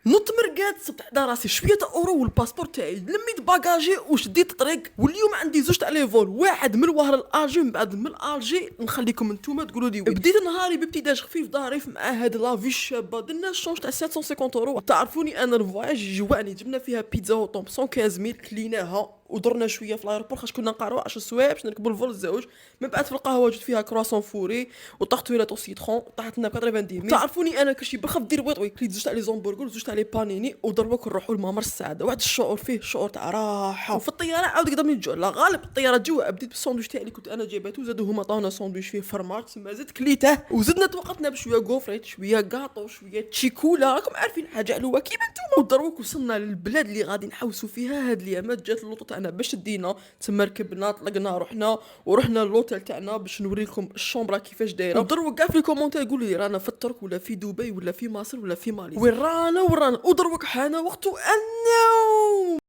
نط مرقاد صبت على راسي شويه تاع اورو والباسبور تاعي، لميت باكاجي وشديت الطريق. واليوم عندي زوج تاع لي فول، واحد من الوهر لالجي من بعد من الجي نخليكم نتوما تقولوا لي وين. بديت نهاري بابتداج خفيف ظريف مع هاد لافي الشابه. درنا الشونج تاع 750 اورو. تعرفوني انا الفواياج جوعني، جبنا فيها بيتزا وطوم 115 ميل كليناها ودرنا شويه في الايربور خاطر كنا نقراو 10 سوايع باش نركبوا الفول الزوج. من بعد في القهوه جبت فيها كرواسون فوري وطاحتويلات او سيترون، طاحت لنا ب 90 ميل. تعرفوني انا كلشي بخف دير ويطوي. كليت زوج تاع لي زومبرغر وزوج تاع لي بانيني ودروك نروحوا لممر السعاده. واحد الشعور فيه شعور تاع راحه. وفي الطياره عاود قدام الجوع، لا غالب الطياره جوا. بديت بالساندويتش تاعي اللي كنت انا جايباتو، زادو هما طاونا ساندويتش فيه فرماج تما زدت كليته. وزدنا توقفنا بشويه غوفريت شويه كاطو شويه تشيكولا، راكم عارفين حاجه علوه كيما نتوما. ودروك وصلنا للبلاد اللي غادي نحوسوا فيها هاد الايامات. جات اللوطو تاعنا باش دينا تما، ركبنا طلقنا ورحنا للوتيل تاعنا باش نوريكم الشومبرا كيفاش دايره. ودروك كاع في الكومونتير قولوا لي رانا في الترك ولا في دبي ولا في مصر ولا في ماليزيا، وين رانا ودروك حان وقت النوم.